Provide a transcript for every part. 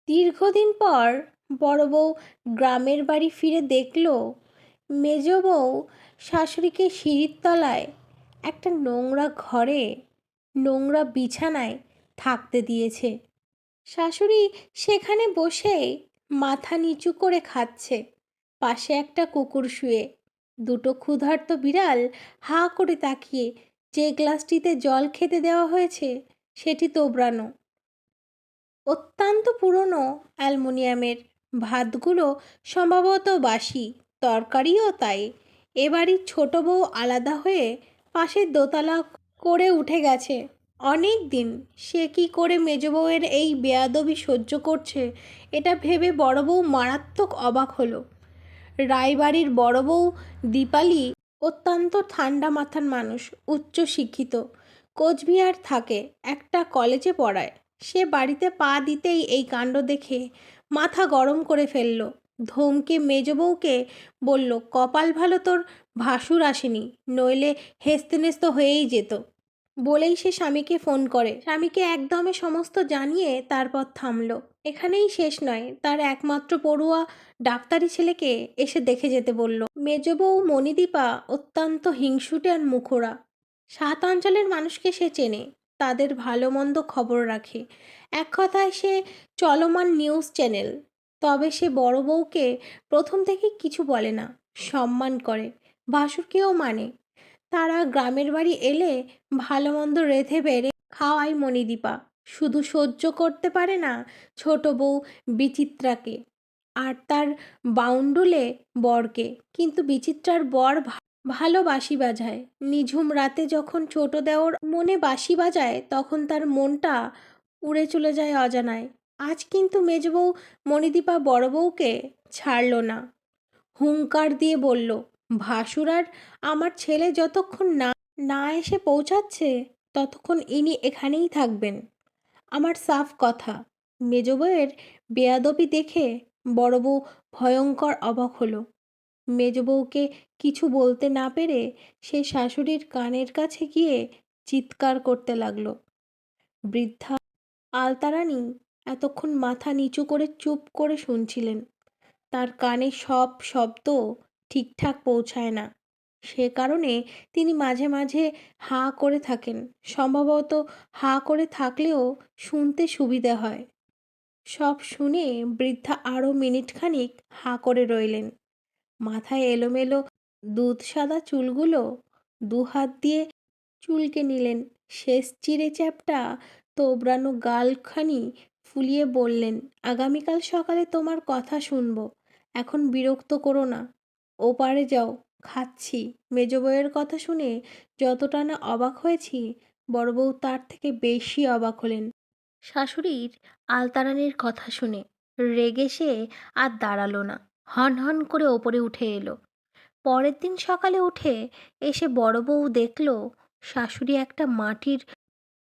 দীর্ঘদিন পর বড় বউ গ্রামের বাড়ি ফিরে দেখল মেজ বউ শাশুড়িকে সিঁড়ির তলায় একটা নোংরা ঘরে নোংরা বিছানায় থাকতে দিয়েছে। শাশুড়ি সেখানে বসে মাথা নিচু করে খাচ্ছে, পাশে একটা কুকুর শুয়ে। দুটো ক্ষুধার্ত বিড়াল হাঁ করে তাকিয়ে, যে গ্লাসটিতে জল খেতে দেওয়া হয়েছে সেটি তোবড়ানো। অত্যন্ত পুরনো অ্যালুমিনিয়ামের ভাতগুলো সম্ভবত বাসি, তরকারিও তাই। এবারই ছোট বউ আলাদা হয়ে পাশের দোতলা করে উঠে গেছে। অনেক দিন সে কি করে মেজ বউয়ের এই বেয়াদবি সহ্য করছে, এটা ভেবে বড় বউ মারাত্মক অবাক হলো। রায়বাড়ির বড় বউ দীপালি অত্যন্ত ঠান্ডা মাথার মানুষ, উচ্চ শিক্ষিত, কোচবিহার থাকে, একটা কলেজে পড়ায়। সে বাড়িতে পা দিতেই এই কাণ্ড দেখে মাথা গরম করে ফেলল। ধমকে মেজ বউকে বলল, কপাল ভালো তোর ভাসুর আসেনি, নইলে হেস্তনেস্ত হয়েই যেত। বলেই সে স্বামীকে ফোন করে। স্বামীকে একদমে সমস্ত জানিয়ে তারপর থামল। এখানেই শেষ নয়, তার একমাত্র পড়ুয়া ডাক্তারি ছেলেকে এসে দেখে যেতে বলল। মেজ বউ মণিদীপা অত্যন্ত হিংসুটে আর মুখোড়া। 7 অঞ্চলের মানুষকে সে চেনে, তাদের ভালো মন্দ খবর রাখে। এক কথায় সে চলমান নিউজ চ্যানেল। তবে সে বড় বউকে প্রথম থেকে কিছু বলে না, সম্মান করে, ভাসুরকেও মানে। তারা গ্রামের বাড়ি এলে ভালো মন্দ রেঁধে বেড়ে খাওয়ায় মণিদীপা। শুধু সহ্য করতে পারে না ছোট বউ বিচিত্রাকে আর তার বাউন্ডুলে বরকে। কিন্তু বিচিত্রার বর ভালো বাঁশি বাজায়। নিঝুম রাতে যখন ছোট দেওর মনে বাঁশি বাজায়, তখন তার মনটা উড়ে চলে যায় অজানায়। আজ কিন্তু মেজ বউ মণিদীপা বড় বউকে ছাড়ল না। হুংকার দিয়ে বলল, ভাসুর আর আমার ছেলে যতক্ষণ না না এসে পৌঁছাচ্ছে ততক্ষণ ইনি এখানেই থাকবেন। আমার সাফ কথা। মেজ বউয়ের বেয়াদবি দেখে বড় বউ ভয়ঙ্কর অবাক হলো। মেজ বউকে কিছু বলতে না পেরে সে শাশুড়ির কানের কাছে গিয়ে চিৎকার করতে লাগলো। বৃদ্ধা আলতারানী এতক্ষণ মাথা নিচু করে চুপ করে শুনছিলেন। তার কানে সব শব্দ ঠিকঠাক পৌঁছায় না, সে কারণে তিনি মাঝে মাঝে হাঁ করে থাকেন। সম্ভবত হাঁ করে থাকলেও শুনতে সুবিধে হয়। সব শুনে বৃদ্ধা আরও মিনিটখানিক হাঁ করে রইলেন। মাথায় এলোমেলো দুধ সাদা চুলগুলো দুহাত দিয়ে চুলকে নিলেন। শেষ চিড়ে চ্যাপ্টা তোবড়ানো গালখানি ফুলিয়ে বললেন, আগামীকাল সকালে তোমার কথা শুনবো, এখন বিরক্ত করো না। ওপারে যাও, খাচ্ছি। মেজ বউয়ের কথা শুনে যতটা না অবাক হয়েছি, বড় বউ তার থেকে বেশি অবাক হলেন শাশুড়ির আলতারানির কথা শুনে। রেগে সে আর দাঁড়ালো না, হন হন করে ওপরে উঠে এলো। পরের দিন সকালে উঠে এসে বড় বউ দেখল শাশুড়ি একটা মাটির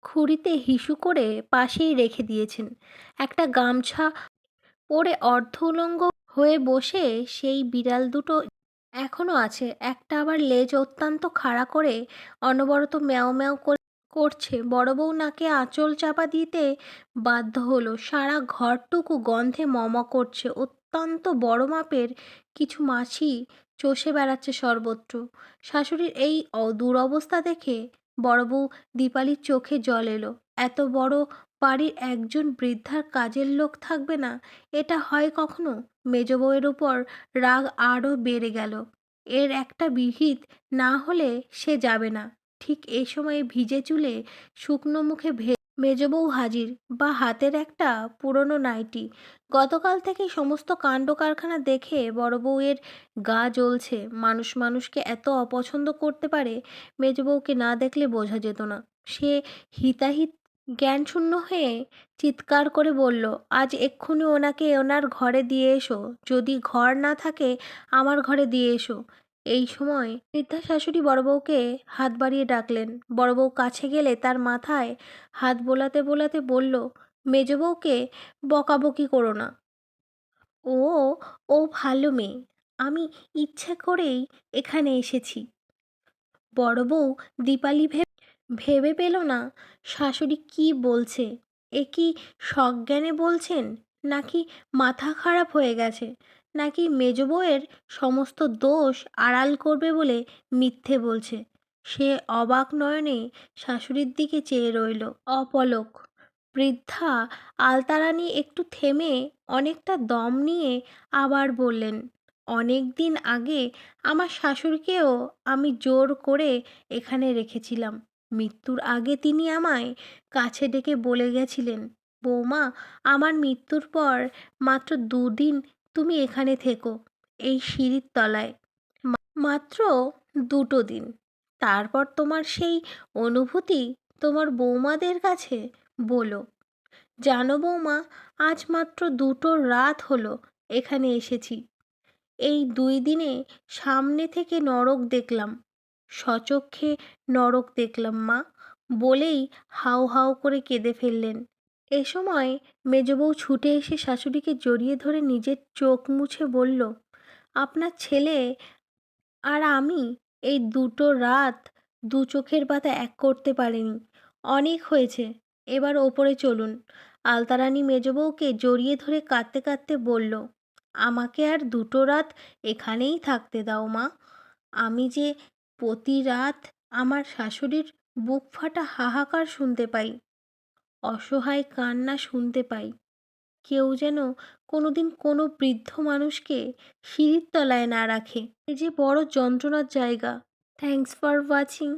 খুঁড়িতে হিসু করে পাশেই রেখে দিয়েছেন। একটা গামছা পরে অর্ধ উলঙ্গ হয়ে বসে সেই বিড়াল দুটো এখনো আছে। একটা আবার লেজ অত্যন্ত খাড়া করে অনবরত ম্যাও ম্যাও করছে। বড় বউ নাকে আঁচল চাপা দিতে বাধ্য হলো। সারা ঘরটুকু গন্ধে মম করছে। অত্যন্ত বড় মাপের কিছু মাছি চষে বেড়াচ্ছে সর্বত্র। শাশুড়ির এই দুরবস্থা দেখে বড় বউ দীপালির চোখে জল এলো। এত বড় বাড়ির একজন বৃদ্ধার কাজের লোক থাকবে না, এটা হয় কখনো? মেজ বউয়ের উপর রাগ আরও বেড়ে গেল। এর একটা বিহিত না হলে সে যাবে না। ঠিক এই সময়ে ভিজে চুলে শুকনো মুখে মেজ বউ হাজির, বা হাতের একটা পুরনো নাইটি। গতকাল থেকেই সমস্ত কাণ্ড কারখানা দেখে বড় বউয়ের গা জ্বলছে। মানুষ মানুষকে এত অপছন্দ করতে পারে, মেজ বউকে না দেখলে বোঝা যেত না। সে হিতাহিত জ্ঞানশূন্য হয়ে চিৎকার করে বলল, আজ এক্ষুনি ওনাকে ওনার ঘরে দিয়ে এসো, যদি ঘর না থাকে আমার ঘরে দিয়ে এসো। এই সময় বৃদ্ধা শাশুড়ি বড় বউকে হাত বাড়িয়ে ডাকলেন। বড় বউ কাছে গেলে তার মাথায় হাত বোলাতে বোলাতে বলল, মেজ বউকে বকাবকি করো না। ও ও ভালো মেয়ে, আমি ইচ্ছে করেই এখানে এসেছি। বড় বউ দীপালি ভেবে পেল না শাশুড়ি কি বলছে। এ কি সজ্ঞানে বলছেন, নাকি মাথা খারাপ হয়ে গেছে, নাকি মেজ বউয়ের সমস্ত দোষ আড়াল করবে বলে মিথ্যে বলছে। সে অবাক নয়নে শাশুড়ির দিকে চেয়ে রইল অপলক। বৃদ্ধা আলতারানী একটু থেমে অনেকটা দম নিয়ে আবার বললেন, অনেক দিন আগে আমার শাশুড়িকেও আমি জোর করে এখানে রেখেছিলাম। মৃত্যুর আগে তিনি আমায় কাছে ডেকে বলে গেছিলেন, বৌমা, আমার মৃত্যুর পর মাত্র 2 দিন তুমি এখানে থেকো, এই সিঁড়ির তলায়। মাত্র 2টো দিন। তারপর তোমার সেই অনুভূতি তোমার বৌমাদের কাছে বলো। জানো বৌমা, আজ মাত্র 2টো রাত হলো এখানে এসেছি। এই 2 দিনে সামনে থেকে নরক দেখলাম, স্বচক্ষে নরক দেখলাম মা, বলেই হাউ হাউ করে কেঁদে ফেললেন। এ সময় মেজবউ ছুটে এসে শাশুড়িকে জড়িয়ে ধরে নিজের চোখ মুছে বলল, আপনার ছেলে আর আমি এই 2টো রাত দু চোখের পাতা এক করতে পারিনি। অনেক হয়েছে, এবার ওপরে চলুন। আলতারানী মেজবউকে জড়িয়ে ধরে কাঁদতে কাঁদতে বলল, আমাকে আর 2টো রাত এখানেই থাকতে দাও মা। আমি যে প্রতি রাত আমার শাশুড়ির বুক ফাটা হাহাকার শুনতে পাই, অসহায় কান্না শুনতে পাই। কেউ যেন কোনোদিন কোনো বৃদ্ধ মানুষকে সিঁড়ির তলায় না রাখে। এ যে বড় যন্ত্রণার জায়গা। Thanks for watching.